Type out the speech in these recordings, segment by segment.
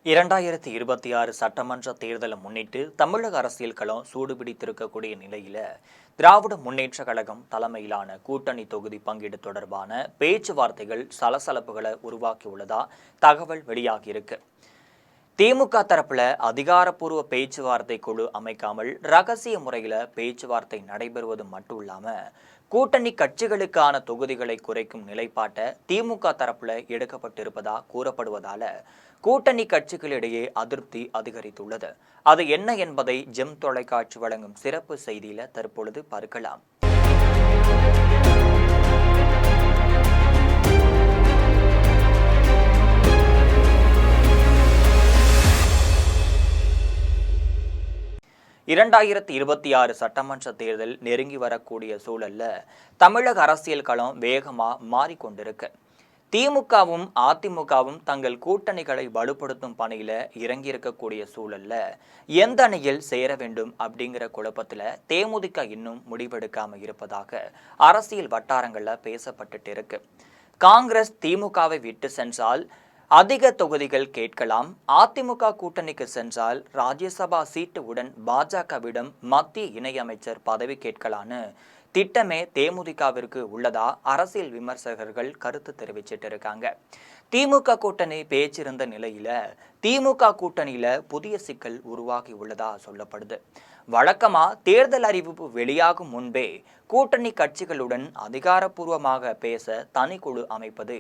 2026 சட்டமன்ற தேர்தலை முன்னிட்டு தமிழக அரசியல் களம் சூடுபிடித்திருக்கக்கூடிய நிலையில திராவிட முன்னேற்ற கழகம் தலைமையிலான கூட்டணி தொகுதி பங்கீடு தொடர்பான பேச்சுவார்த்தைகள் சலசலப்புகளை உருவாக்கியுள்ளதா தகவல் வெளியாகியிருக்கு. திமுக தரப்புல அதிகாரப்பூர்வ பேச்சுவார்த்தை குழு அமைக்காமல் ரகசிய முறையில பேச்சுவார்த்தை நடைபெறுவது மட்டும் இல்லாம கூட்டணி கட்சிகளுக்கான தொகுதிகளை குறைக்கும் நிலைப்பாட்டை திமுக தரப்புல எடுக்கப்பட்டிருப்பதா கூறப்படுவதால கூட்டணி கட்சிகளிடையே அதிருப்தி அதிகரித்துள்ளது. அது என்ன என்பதை ஜெம் தொலைக்காட்சி வழங்கும் சிறப்பு செய்தியில தற்பொழுது பார்க்கலாம். இரண்டாயிரத்தி 26 சட்டமன்ற தேர்தல் நெருங்கி வரக்கூடிய சூழல்ல தமிழக அரசியல் களம் வேகமா மாறிக்கொண்டிருக்கு. திமுகவும் அதிமுகவும் தங்கள் கூட்டணிகளை வலுப்படுத்தும் பணியில இறங்கி இருக்கக்கூடிய சூழல்ல எந்த அணியில் சேர வேண்டும் அப்படிங்கிற குழப்பத்துல தேமுதிக இன்னும் முடிவெடுக்காம இருப்பதாக அரசியல் வட்டாரங்கள்ல பேசப்பட்டுட்டு இருக்கு. காங்கிரஸ் திமுகவை விட்டு சென்றால் அதிக தொகுதிகள் கேட்கலாம், அதிமுக கூட்டணிக்கு சென்றால் ராஜ்யசபா சீட்டு உடன் பாஜகவிடம் மத்திய இணையமைச்சர் பதவி கேட்கலான்னு திட்டமே தேமுதிகவிற்கு உள்ளதா அரசியல் விமர்சகர்கள் கருத்து தெரிவிச்சிட்டு இருக்காங்க. திமுக கூட்டணி பேச்சிருந்த நிலையில திமுக கூட்டணியில புதிய சிக்கல் உருவாகி உள்ளதா சொல்லப்படுது. வழக்கமா தேர்தல் அறிவிப்பு வெளியாகும் முன்பே கூட்டணி கட்சிகளுடன் அதிகாரப்பூர்வமாக பேச தனிக்குழு அமைப்பது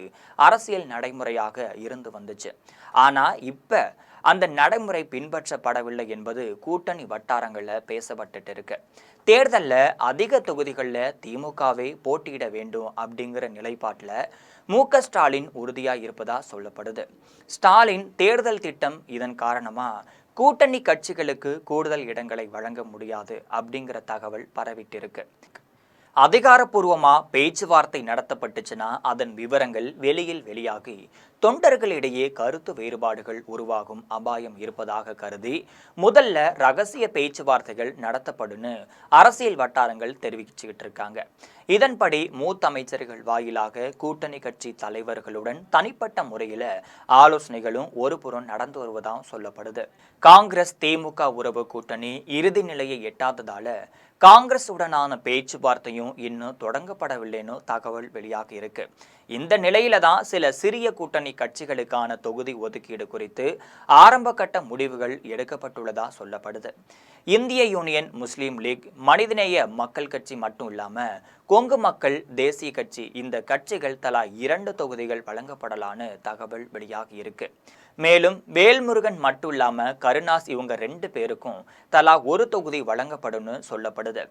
அரசியல் நடைமுறையாக இருந்து வந்துச்சு. ஆனா இப்ப அந்த நடைமுறை பின்பற்றப்படவில்லை என்பது கூட்டணி வட்டாரங்கள்ல பேசப்பட்டு இருக்கு. தேர்தல்ல அதிக தொகுதிகள்ல திமுகவே போட்டியிட வேண்டும் அப்படிங்கிற நிலைப்பாட்டுல மு.க. ஸ்டாலின் உறுதியா இருப்பதா சொல்லப்படுது. ஸ்டாலின் தேர்தல் திட்டம் இதன் காரணமா கூட்டணி கட்சிகளுக்கு கூடுதல் இடங்களை வழங்க முடியாது அப்படிங்கிற தகவல் பரவிட்டு இருக்கு. அதிகாரப்பூர்வமா பேச்சுவார்த்தை நடத்தப்பட்டுச்சுன்னா அதன் விவரங்கள் வெளியாகி தொண்டர்களிடையே கருத்து வேறுபாடுகள் உருவாகும் அபாயம் இருப்பதாக கருதி முதல்ல ரகசிய பேச்சுவார்த்தைகள் நடத்தப்படும்னு அரசியல் வட்டாரங்கள் தெரிவிச்சுக்கிட்டு இருக்காங்க. இதன்படி மூத்த அமைச்சர்கள் வாயிலாக கூட்டணி கட்சி தலைவர்களுடன் தனிப்பட்ட முறையில ஆலோசனைகளும் ஒருபுறம் நடந்து வருவதாக சொல்லப்படுது. காங்கிரஸ் திமுக உறவு கூட்டணி இறுதி நிலையை எட்டாததால காங்கிரஸ் உடனான பேச்சுவார்த்தையும் இன்னும் தொடங்கப்படவில்லைன்னு தகவல் வெளியாகி இருக்கு. இந்த நிலையில தான் சில சிறிய கூட்டணி கட்சிகளுக்கான தொகுதி ஒதுக்கீடு குறித்து ஆரம்ப கட்ட முடிவுகள் எடுக்கப்பட்டுள்ளதா சொல்லப்படுது. இந்திய யூனியன் முஸ்லீம் லீக், மனிதநேய மக்கள் கட்சி மட்டும் இல்லாம கொங்கு மக்கள் தேசிய கட்சி, இந்த கட்சிகள் தலா 2 தொகுதிகள் வழங்கப்படலான்னு தகவல் வெளியாகி இருக்கு. மேலும் வேல்முருகன் மட்டும் இல்லாம கருணாஸ் இவங்க 2 பேருக்கும் தலா 1 தொகுதி வழங்கப்படும்னு சொல்லப்படுது.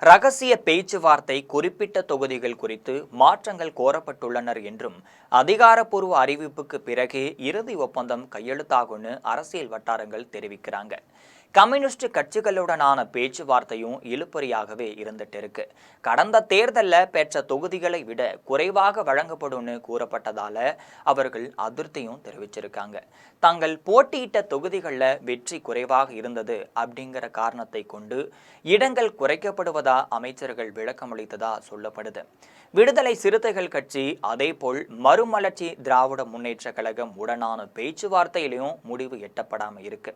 ரகசிய பேச்சுவார்த்தை குறிப்பிட்ட தொகுதிகள் குறித்து மாற்றங்கள் கோரப்பட்டுள்ளனர் என்றும் அதிகாரப்பூர்வ அறிவிப்புக்கு பிறகே இறுதி ஒப்பந்தம் கையெழுத்தாகும்னு அரசியல் வட்டாரங்கள் தெரிவிக்கிறாங்க. கம்யூனிஸ்ட் கட்சிகளுடனான பேச்சுவார்த்தையும் இழுபறியாகவே இருந்துட்டு இருக்கு. கடந்த தேர்தலில் பெற்ற தொகுதிகளை விட குறைவாக வழங்கப்படும்னு கூறப்பட்டதால அவர்கள் அதிருப்தியும் தெரிவிச்சிருக்காங்க. தாங்கள் போட்டியிட்ட தொகுதிகளில் வெற்றி குறைவாக இருந்தது அப்படிங்கிற காரணத்தை கொண்டு இடங்கள் குறைக்கப்படுவதா அமைச்சர்கள் விளக்கமளித்ததா சொல்லப்படுது. விடுதலை சிறுத்தைகள் கட்சி அதேபோல் மறுமலர்ச்சி திராவிட முன்னேற்ற கழகம் உடனான பேச்சுவார்த்தையிலையும் முடிவு எட்டப்படாம இருக்கு.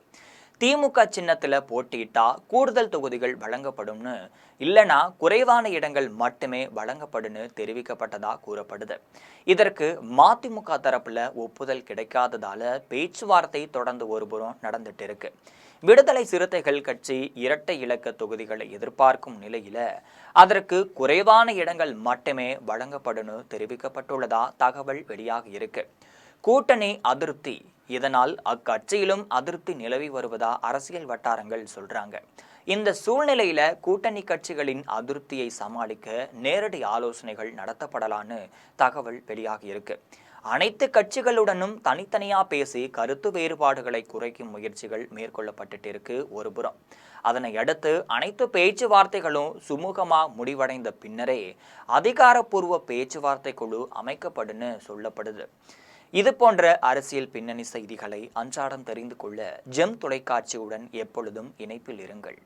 திமுக சின்னத்துல போட்டியிட்டா கூடுதல் தொகுதிகள் வழங்கப்படும்னு, இல்லைனா குறைவான இடங்கள் மட்டுமே வழங்கப்படும்னு தெரிவிக்கப்பட்டதா கூறப்படுது. இதற்கு மதிமுக தரப்புல ஒப்புதல் கிடைக்காததால பேச்சுவார்த்தை தொடர்ந்து ஒருபுறம் நடந்துட்டு இருக்கு. விடுதலை சிறுத்தைகள் கட்சி இரட்டை இலக்க தொகுதிகளை எதிர்பார்க்கும் நிலையில அதற்கு குறைவான இடங்கள் மட்டுமே வழங்கப்படும்னு தெரிவிக்கப்பட்டுள்ளதா தகவல் வெளியாகி இருக்கு. கூட்டணி அதிருப்தி, இதனால் அக்கட்சியிலும் அதிருப்தி நிலவி வருவதா அரசியல் வட்டாரங்கள் சொல்றாங்க. இந்த சூழ்நிலையில கூட்டணி கட்சிகளின் அதிருப்தியை சமாளிக்க நேரடி ஆலோசனைகள் நடத்தப்படலான்னு தகவல் வெளியாகி இருக்கு. அனைத்து கட்சிகளுடனும் தனித்தனியா பேசி கருத்து வேறுபாடுகளை குறைக்கும் முயற்சிகள் மேற்கொள்ளப்பட்டு இருக்கு ஒருபுறம். அதனை அடுத்து அனைத்து பேச்சுவார்த்தைகளும் சுமூகமா முடிவடைந்த பின்னரே அதிகாரப்பூர்வ பேச்சுவார்த்தை குழு அமைக்கப்படும்னு சொல்லப்படுது. இது போன்ற அரசியல் பின்னணி செய்திகளை அன்றாடம் தெரிந்து கொள்ள ஜெம் தொலைக்காட்சியுடன் எப்பொழுதும் இணைப்பில் இருங்கள்.